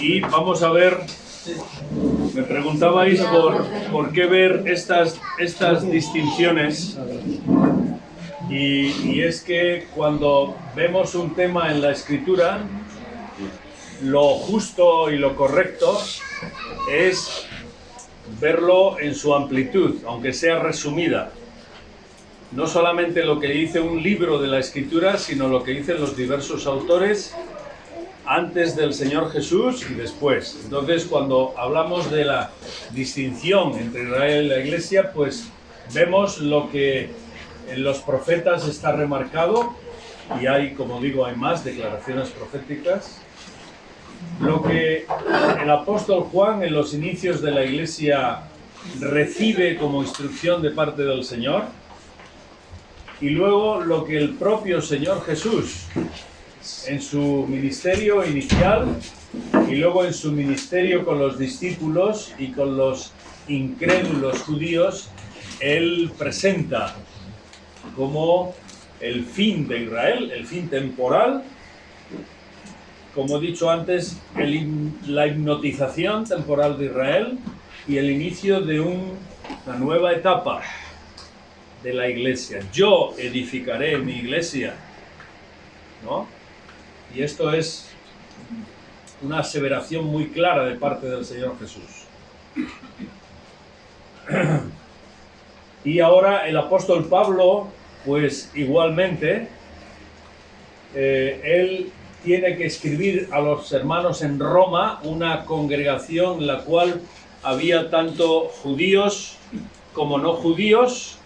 Y vamos a ver, me preguntabais por qué ver estas distinciones, y es que cuando vemos un tema en la Escritura, lo justo y lo correcto es verlo en su amplitud, aunque sea resumida. No solamente lo que dice un libro de la Escritura, sino lo que dicen los diversos autores antes del Señor Jesús y después. Entonces, cuando hablamos de la distinción entre Israel y la Iglesia, pues vemos lo que en los profetas está remarcado, y hay, como digo, hay más declaraciones proféticas. Lo que el apóstol Juan en los inicios de la Iglesia recibe como instrucción de parte del Señor, y luego lo que el propio Señor Jesús en su ministerio inicial y luego en su ministerio con los discípulos y con los incrédulos judíos, él presenta como el fin de Israel, el fin temporal, como he dicho antes, la hipnotización temporal de Israel y el inicio de una nueva etapa de la Iglesia. Yo edificaré mi Iglesia, ¿no? Y esto es una aseveración muy clara de parte del Señor Jesús. Y ahora el apóstol Pablo, pues igualmente, él tiene que escribir a los hermanos en Roma, una congregación en la cual había tanto judíos como no judíos,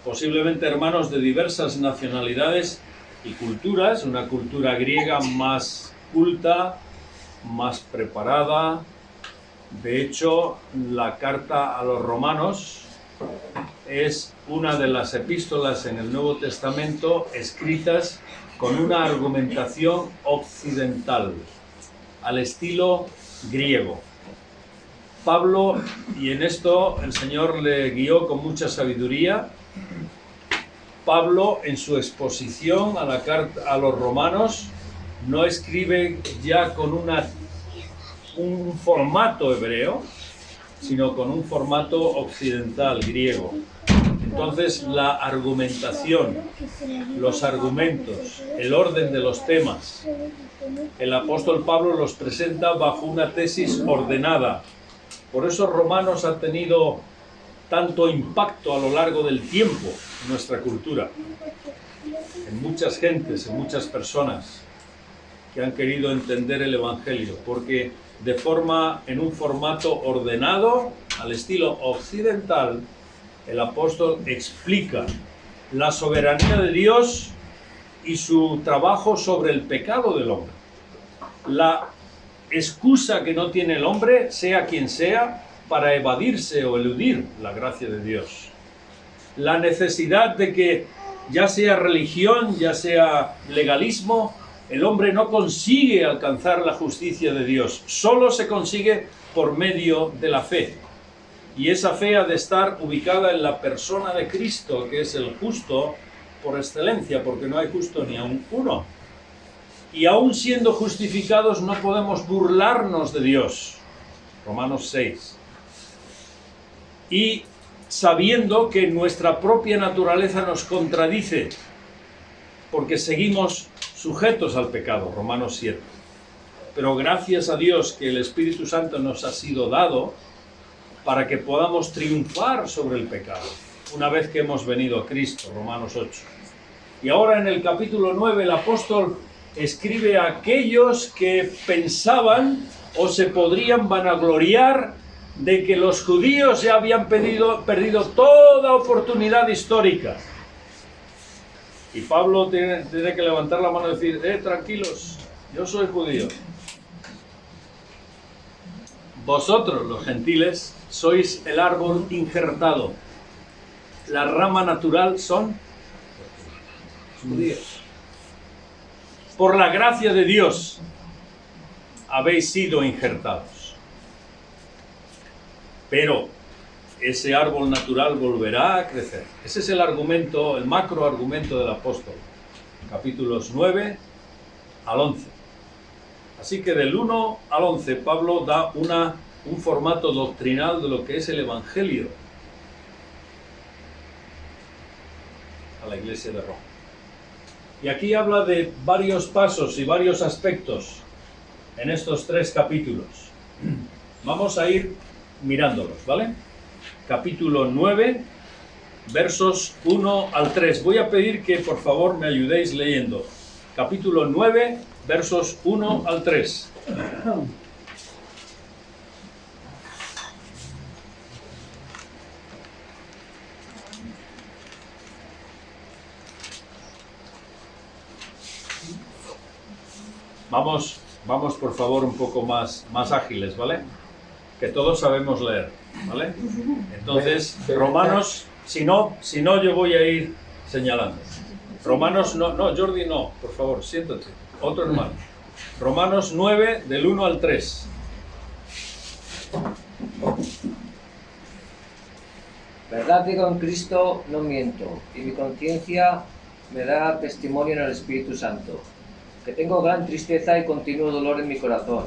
posiblemente hermanos de diversas nacionalidades y culturas, una cultura griega más culta, más preparada. De hecho, la carta a los romanos es una de las epístolas en el Nuevo Testamento escritas con una argumentación occidental, al estilo griego. Pablo, y en esto el Señor le guió con mucha sabiduría, Pablo en su exposición a la carta a los romanos no escribe ya con un formato hebreo, sino con un formato occidental, griego. Entonces la argumentación, los argumentos, el orden de los temas, el apóstol Pablo los presenta bajo una tesis ordenada. Por eso Romanos ha tenido tanto impacto a lo largo del tiempo en nuestra cultura, en muchas gentes, en muchas personas que han querido entender el Evangelio, porque en un formato ordenado, al estilo occidental, el apóstol explica la soberanía de Dios y su trabajo sobre el pecado del hombre. La excusa que no tiene el hombre, sea quien sea, para evadirse o eludir la gracia de Dios. La necesidad de que, ya sea religión, ya sea legalismo, el hombre no consigue alcanzar la justicia de Dios. Solo se consigue por medio de la fe. Y esa fe ha de estar ubicada en la persona de Cristo, que es el justo por excelencia, porque no hay justo ni aun uno. Y aun siendo justificados no podemos burlarnos de Dios. Romanos 6. Y sabiendo que nuestra propia naturaleza nos contradice, porque seguimos sujetos al pecado, Romanos 7. Pero gracias a Dios que el Espíritu Santo nos ha sido dado para que podamos triunfar sobre el pecado, una vez que hemos venido a Cristo, Romanos 8. Y ahora en el capítulo 9 el apóstol escribe a aquellos que pensaban o se podrían vanagloriar de que los judíos ya habían perdido toda oportunidad histórica. Y Pablo tiene que levantar la mano y decir, tranquilos, yo soy judío. Vosotros, los gentiles, sois el árbol injertado. La rama natural son judíos. Por la gracia de Dios habéis sido injertados. pero ese árbol natural volverá a crecer. Ese es el argumento, el macro argumento del apóstol, capítulos 9 al 11. Así que del 1 al 11 Pablo da un formato doctrinal de lo que es el Evangelio a la iglesia de Roma. Y aquí habla de varios pasos y varios aspectos en estos 3 capítulos. Vamos a ir mirándolos, ¿vale? Capítulo 9, versos 1 al 3. Voy a pedir que por favor me ayudéis leyendo. Capítulo 9, versos 1 al 3. Vamos por favor un poco más ágiles, ¿vale? Que todos sabemos leer, ¿vale? Entonces, Romanos, si no yo voy a ir señalando. Romanos, no, Jordi no, por favor, siéntate. Otro hermano. Romanos 9, del 1 al 3. Verdad digo en Cristo, no miento, y mi conciencia me da testimonio en el Espíritu Santo, que tengo gran tristeza y continuo dolor en mi corazón,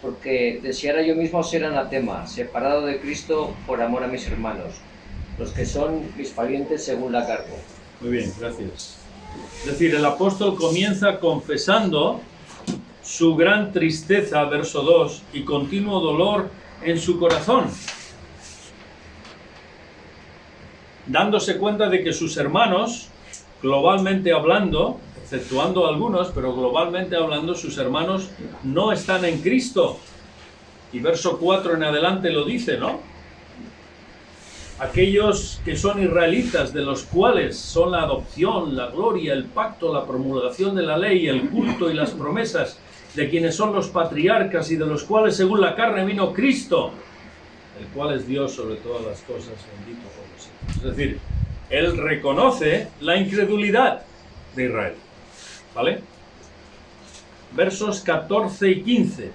porque deseara yo mismo ser anatema, separado de Cristo por amor a mis hermanos, los que son mis parientes según la carne. Muy bien, gracias. Es decir, el apóstol comienza confesando su gran tristeza, verso 2, y continuo dolor en su corazón, dándose cuenta de que sus hermanos, globalmente hablando, exceptuando algunos, pero globalmente hablando, sus hermanos no están en Cristo. Y verso 4 en adelante lo dice, ¿no? Aquellos que son israelitas, de los cuales son la adopción, la gloria, el pacto, la promulgación de la ley, el culto y las promesas, de quienes son los patriarcas y de los cuales según la carne vino Cristo, el cual es Dios sobre todas las cosas, bendito por los siglos. Es decir, él reconoce la incredulidad de Israel, ¿vale? Versos 14 y 15.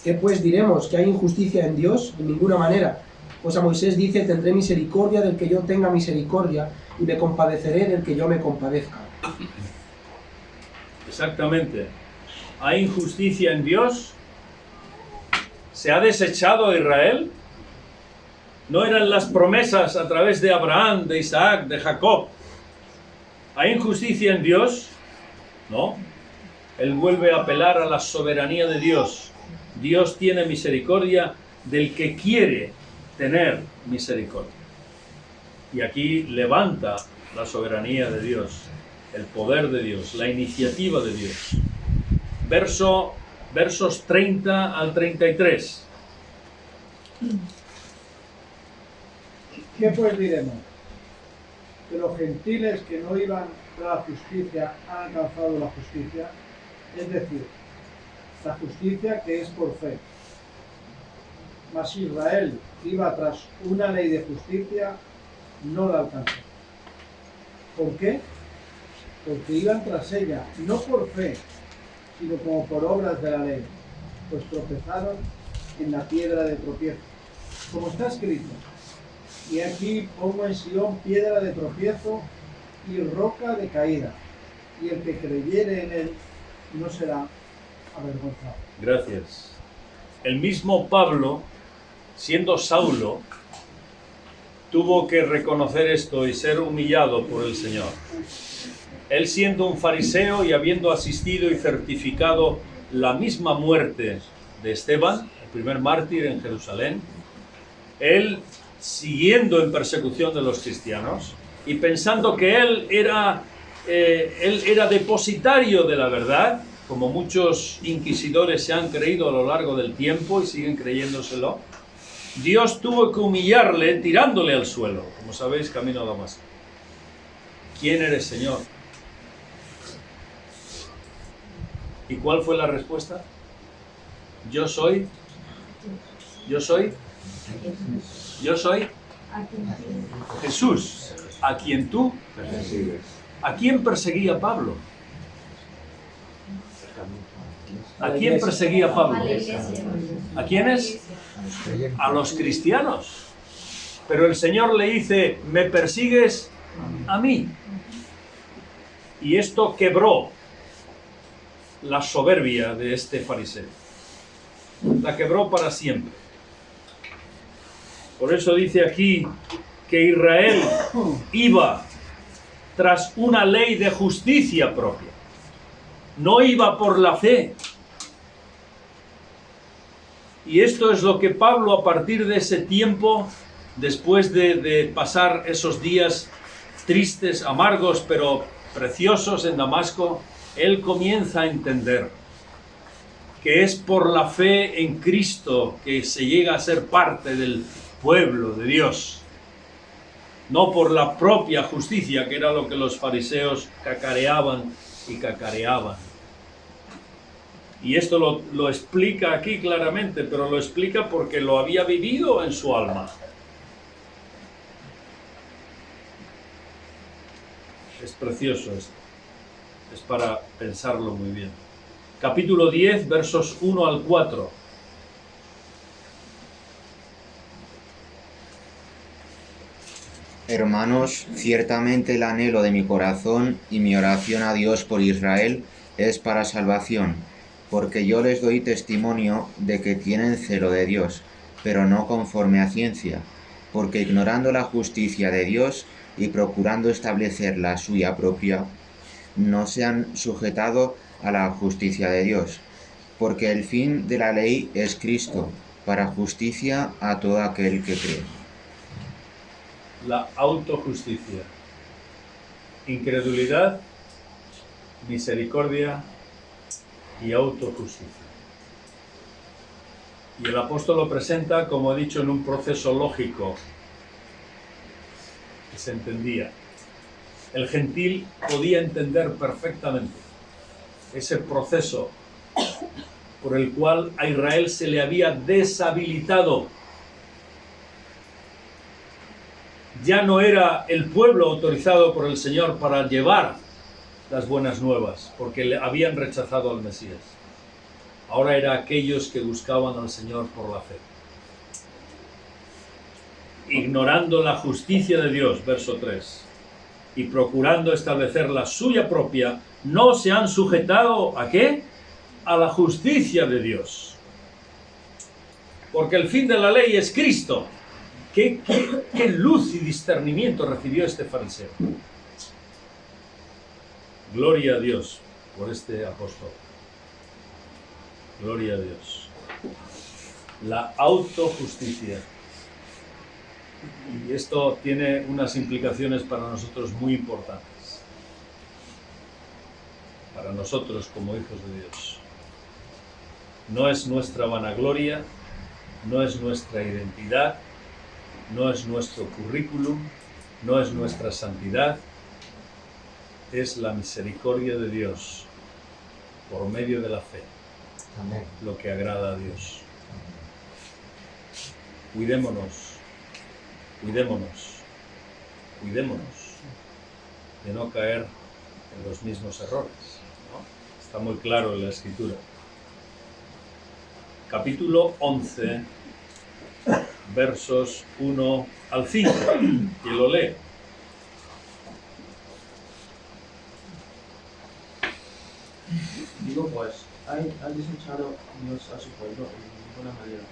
¿Qué pues diremos? ¿Que hay injusticia en Dios? De ninguna manera. Pues a Moisés dice, tendré misericordia del que yo tenga misericordia y me compadeceré del que yo me compadezca. Exactamente. ¿Hay injusticia en Dios? ¿Se ha desechado a Israel? ¿No eran las promesas a través de Abraham, de Isaac, de Jacob? ¿Hay injusticia en Dios? No. Él vuelve a apelar a la soberanía de Dios. Dios tiene misericordia del que quiere tener misericordia. Y aquí levanta la soberanía de Dios, el poder de Dios, la iniciativa de Dios. Versos 30 al 33. ¿Qué pues diremos? Que los gentiles que no iban tras la justicia han alcanzado la justicia, es decir, la justicia que es por fe. Mas Israel iba tras una ley de justicia, no la alcanzó. ¿Por qué? Porque iban tras ella, no por fe, sino como por obras de la ley, pues tropezaron en la piedra de tropiezo. Como está escrito, y aquí pongo en Sion piedra de tropiezo y roca de caída, y el que creyere en él no será avergonzado. Gracias. El mismo Pablo, siendo Saulo, tuvo que reconocer esto y ser humillado por el Señor. Él, siendo un fariseo y habiendo asistido y certificado la misma muerte de Esteban, el primer mártir en Jerusalén, él, siguiendo en persecución de los cristianos y pensando que él era depositario de la verdad, como muchos inquisidores se han creído a lo largo del tiempo y siguen creyéndoselo, Dios tuvo que humillarle tirándole al suelo, como sabéis, camino a Damasco. ¿Quién eres, Señor? ¿Y cuál fue la respuesta? Yo soy Jesús, a quien tú persigues. ¿A quién perseguía Pablo? ¿A quién perseguía Pablo? A la iglesia. ¿A quiénes? A los cristianos. Pero el Señor le dice, me persigues a mí. Y esto quebró la soberbia de este fariseo. La quebró para siempre. Por eso dice aquí que Israel iba tras una ley de justicia propia. No iba por la fe. Y esto es lo que Pablo, a partir de ese tiempo, después de pasar esos días tristes, amargos, pero preciosos en Damasco, él comienza a entender que es por la fe en Cristo que se llega a ser parte del pueblo de Dios, no por la propia justicia, que era lo que los fariseos cacareaban y cacareaban. Y esto lo explica aquí claramente, pero lo explica porque lo había vivido en su alma. Es precioso esto. Es para pensarlo muy bien. Capítulo 10, versos 1 al 4. Hermanos, ciertamente el anhelo de mi corazón y mi oración a Dios por Israel es para salvación, porque yo les doy testimonio de que tienen celo de Dios, pero no conforme a ciencia, porque ignorando la justicia de Dios y procurando establecer la suya propia, no se han sujetado a la justicia de Dios, porque el fin de la ley es Cristo, para justicia a todo aquel que cree. La autojusticia. Incredulidad, misericordia y autojusticia. Y el apóstol lo presenta, como he dicho, en un proceso lógico que se entendía. El gentil podía entender perfectamente ese proceso por el cual a Israel se le había deshabilitado. Ya no era el pueblo autorizado por el Señor para llevar las buenas nuevas, porque le habían rechazado al Mesías. Ahora era aquellos que buscaban al Señor por la fe. Ignorando la justicia de Dios, verso 3, y procurando establecer la suya propia, no se han sujetado ¿a qué? A la justicia de Dios. Porque el fin de la ley es Cristo. ¿Qué luz y discernimiento recibió este fariseo? Gloria a Dios por este apóstol. Gloria a Dios. La autojusticia. Y esto tiene unas implicaciones para nosotros muy importantes. Para nosotros como hijos de Dios. No es nuestra vanagloria, no es nuestra identidad, no es nuestro currículum, no es nuestra santidad, es la misericordia de Dios por medio de la fe. Amén. Lo que agrada a Dios. Cuidémonos, cuidémonos, cuidémonos de no caer en los mismos errores, ¿no? Está muy claro en la Escritura. Capítulo 11, versos 1 al 5, y lo lee. Digo pues, ¿ha desechado Dios a su pueblo? En ninguna manera,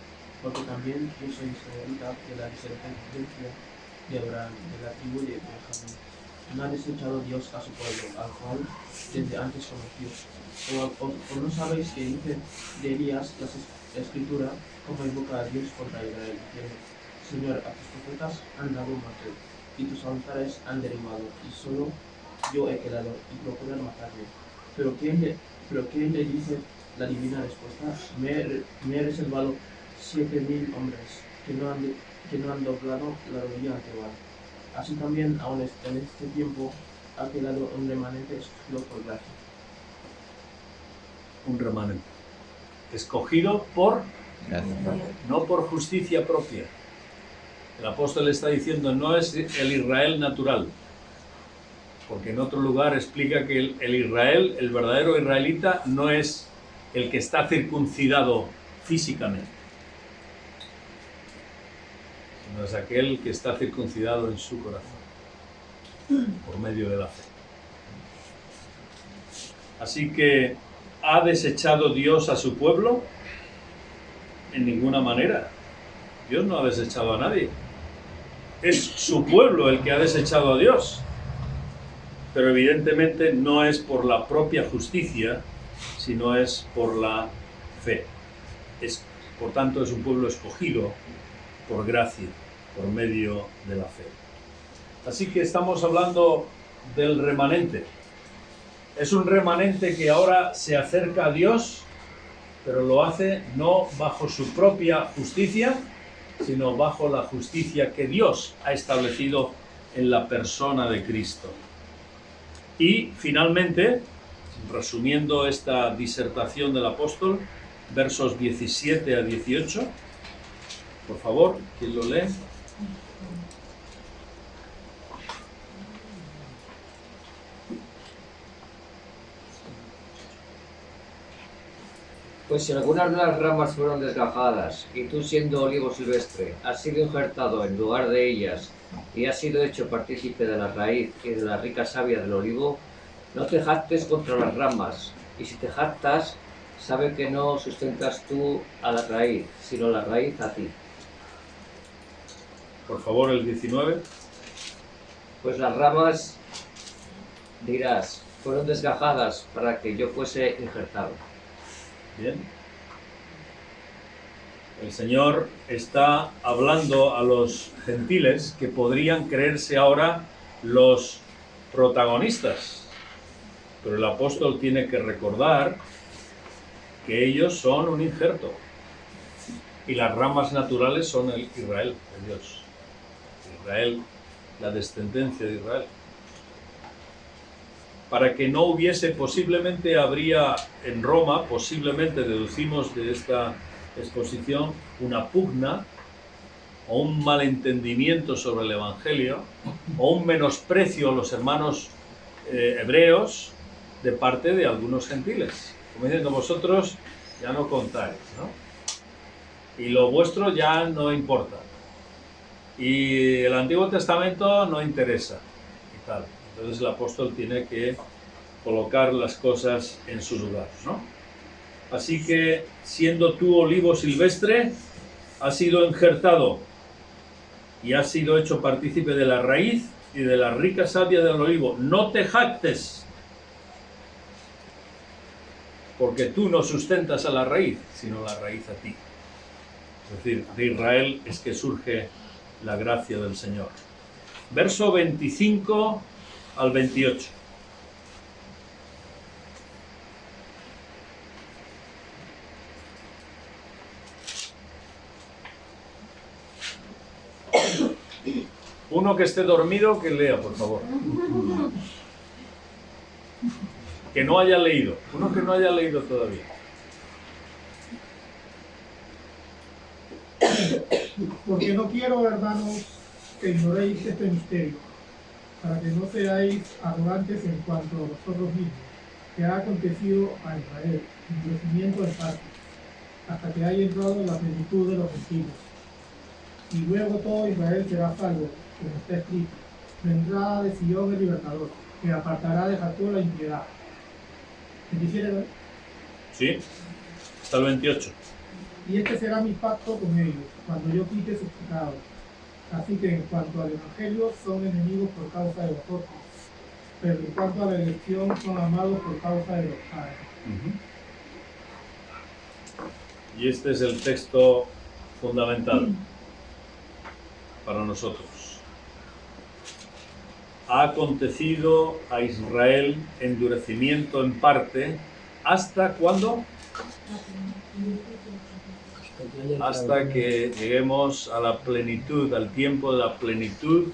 porque también yo soy israelita de la descendencia de Abraham, de la tribu de Benjamín. No ha desechado Dios a su pueblo, al cual desde antes conoció. ¿O no sabéis que dice de Elías la Escritura, como invoca a Dios contra Israel, diciendo: Señor, a tus profetas han dado muerte, y tus altares han derribado, y solo yo he quedado, y procuran matarme. Pero ¿quién le dice la divina respuesta? Me he reservado 7,000 hombres que no han doblado la rodilla ante Baal. Así también, aún en este tiempo, ha quedado un remanente escogido por gracia. Un remanente. Escogido por, no por justicia propia. El apóstol está diciendo, no es el Israel natural, porque en otro lugar explica que el Israel, el verdadero israelita, no es el que está circuncidado físicamente, sino es aquel que está circuncidado en su corazón, por medio de la fe. Así que, ¿ha desechado Dios a su pueblo? En ninguna manera. Dios no ha desechado a nadie. Es su pueblo el que ha desechado a Dios. Pero evidentemente no es por la propia justicia, sino es por la fe. Por tanto, es un pueblo escogido por gracia, por medio de la fe. Así que estamos hablando del remanente. Es un remanente que ahora se acerca a Dios, pero lo hace no bajo su propia justicia, sino bajo la justicia que Dios ha establecido en la persona de Cristo. Y finalmente, resumiendo esta disertación del apóstol, versos 17 a 18, por favor, ¿quién lo lee? Pues si algunas de las ramas fueron desgajadas, y tú siendo olivo silvestre, has sido injertado en lugar de ellas, y has sido hecho partícipe de la raíz y de la rica savia del olivo, no te jactes contra las ramas, y si te jactas, sabe que no sustentas tú a la raíz, sino la raíz a ti. Por favor, el 19. Pues las ramas, dirás, fueron desgajadas para que yo fuese injertado. Bien. El Señor está hablando a los gentiles que podrían creerse ahora los protagonistas, pero el apóstol tiene que recordar que ellos son un injerto y las ramas naturales son el Israel de Dios. Israel, la descendencia de Israel. Para que no hubiese, posiblemente habría en Roma, posiblemente deducimos de esta exposición, una pugna o un malentendimiento sobre el Evangelio o un menosprecio a los hermanos hebreos de parte de algunos gentiles. Como diciendo, vosotros ya no contáis, ¿no? Y lo vuestro ya no importa. Y el Antiguo Testamento no interesa. Y tal. Entonces el apóstol tiene que colocar las cosas en su lugar, ¿no? Así que, siendo tú olivo silvestre, has sido injertado y has sido hecho partícipe de la raíz y de la rica savia del olivo. No te jactes, porque tú no sustentas a la raíz, sino la raíz a ti. Es decir, de Israel es que surge la gracia del Señor. Verso 25 al 28. Uno que esté dormido, que lea, por favor. Que no haya leído. Uno que no haya leído todavía. Porque no quiero, hermanos, que ignoréis este misterio, para que no seáis arrogantes en cuanto a vosotros mismos, que ha acontecido a Israel, endurecimiento de parte, hasta que haya entrado en la plenitud de los gentiles. Y luego todo Israel será salvo, como está escrito: vendrá de Sion el libertador, que apartará de Jacob la impiedad. ¿27? Sí, hasta el 28. Y este será mi pacto con ellos, cuando yo quite sus pecados. Así que en cuanto al Evangelio, son enemigos por causa de vosotros, pero en cuanto a la elección, son amados por causa de los padres. Y este es el texto fundamental para nosotros. Ha acontecido a Israel endurecimiento en parte, ¿hasta cuándo? Hasta que lleguemos a la plenitud, al tiempo de la plenitud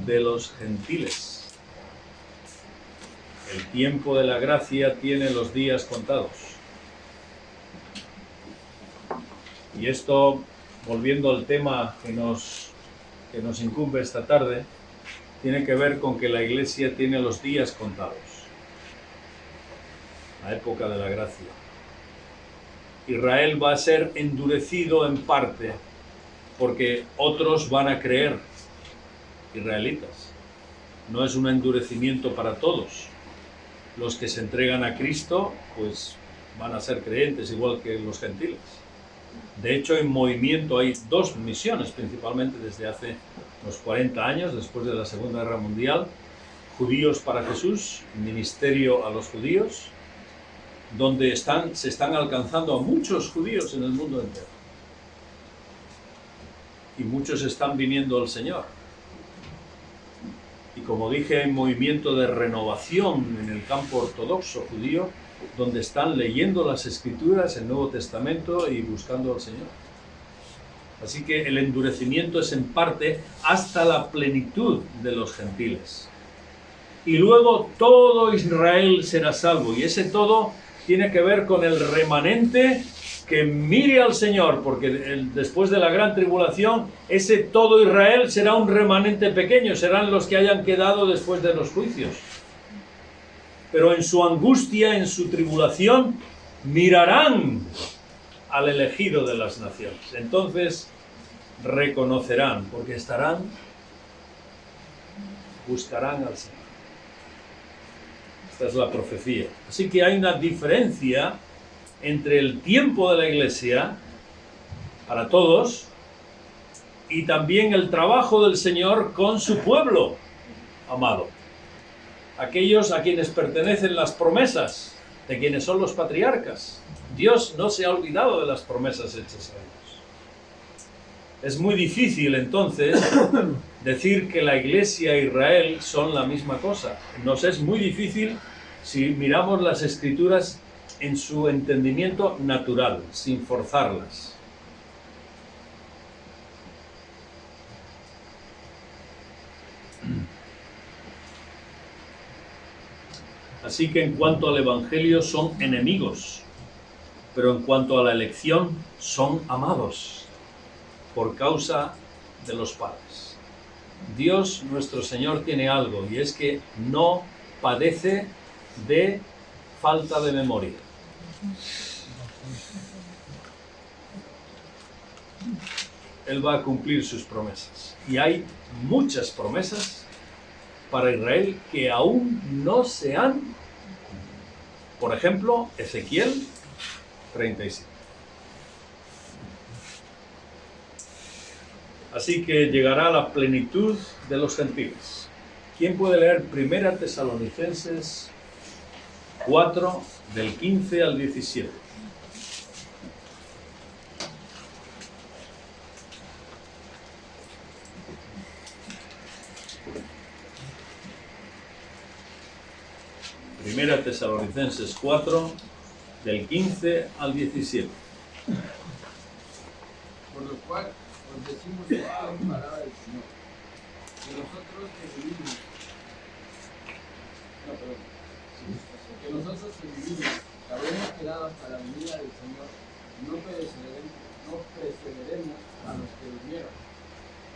de los gentiles. El tiempo de la gracia tiene los días contados. Y esto, volviendo al tema que nos incumbe esta tarde, tiene que ver con que la Iglesia tiene los días contados, la época de la gracia. Israel va a ser endurecido en parte porque otros van a creer, israelitas. No es un endurecimiento para todos. Los que se entregan a Cristo, pues van a ser creyentes igual que los gentiles. De hecho, en movimiento hay dos misiones, principalmente desde hace unos 40 años, después de la Segunda Guerra Mundial. Judíos para Jesús, ministerio a los judíos, donde se están alcanzando a muchos judíos en el mundo entero. Y muchos están viniendo al Señor. Y como dije, hay movimiento de renovación en el campo ortodoxo judío, donde están leyendo las Escrituras, el Nuevo Testamento y buscando al Señor. Así que el endurecimiento es en parte hasta la plenitud de los gentiles. Y luego todo Israel será salvo. Y ese todo tiene que ver con el remanente que mire al Señor, porque después de la gran tribulación, ese todo Israel será un remanente pequeño, serán los que hayan quedado después de los juicios. Pero en su angustia, en su tribulación, mirarán al elegido de las naciones. Entonces reconocerán, porque buscarán al Señor. Esta es la profecía. Así que hay una diferencia entre el tiempo de la Iglesia, para todos, y también el trabajo del Señor con su pueblo amado. Aquellos a quienes pertenecen las promesas, de quienes son los patriarcas. Dios no se ha olvidado de las promesas hechas a ellos. Es muy difícil entonces decir que la Iglesia e Israel son la misma cosa. Nos es muy difícil si miramos las Escrituras en su entendimiento natural, sin forzarlas. Así que en cuanto al Evangelio son enemigos, pero en cuanto a la elección son amados por causa de los padres. Dios nuestro Señor tiene algo, y es que no padece de falta de memoria. Él va a cumplir sus promesas. Y hay muchas promesas para Israel que aún no se han cumplido. Por ejemplo, Ezequiel 37. Así que llegará la plenitud de los gentiles. ¿Quién puede leer 1 Tesalonicenses 4, del 15 al 17? Primera Tesalonicenses 4, del 15 al 17. Por lo cual os decimos esto en palabra del Señor, que nosotros que vivimos, que habremos quedado hasta la venida del Señor, no precederemos a los que durmieron.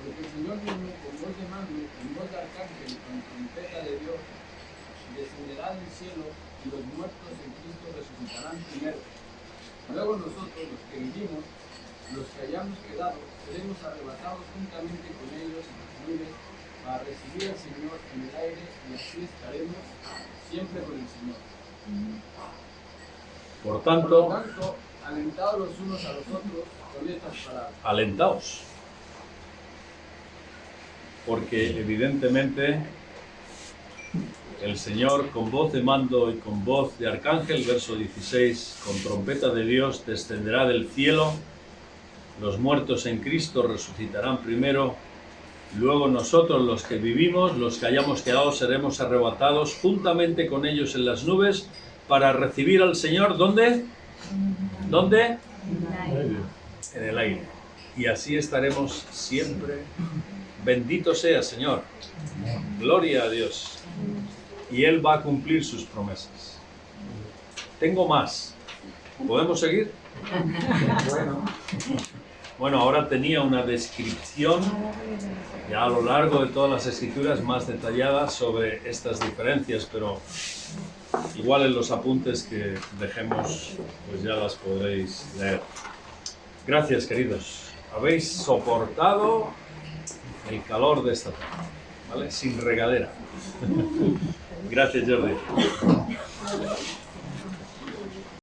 Porque el Señor mismo, con voz de mando, con voz de arcángel, con trompeta de Dios, descenderá del cielo, y los muertos en Cristo resucitarán primero. Luego nosotros, los que vivimos, los que hayamos quedado, seremos arrebatados juntamente con ellos en las nubes para recibir al Señor en el aire, y así estaremos siempre con el Señor. Por tanto, alentados los unos a los otros con estas palabras. Alentaos. Porque evidentemente el Señor, con voz de mando y con voz de arcángel, verso 16, con trompeta de Dios, descenderá del cielo. Los muertos en Cristo resucitarán primero. Luego nosotros, los que vivimos, los que hayamos quedado, seremos arrebatados juntamente con ellos en las nubes para recibir al Señor. ¿Dónde? ¿Dónde? En el aire. Y así estaremos siempre. Bendito sea, Señor. Gloria a Dios. Y Él va a cumplir sus promesas. Tengo más. ¿Podemos seguir? Bueno. Bueno, ahora tenía una descripción ya a lo largo de todas las escrituras más detallada sobre estas diferencias, pero igual en los apuntes que dejemos, pues ya las podréis leer. Gracias, queridos. Habéis soportado el calor de esta tarde, ¿vale? Sin regadera. Gracias, Jordi.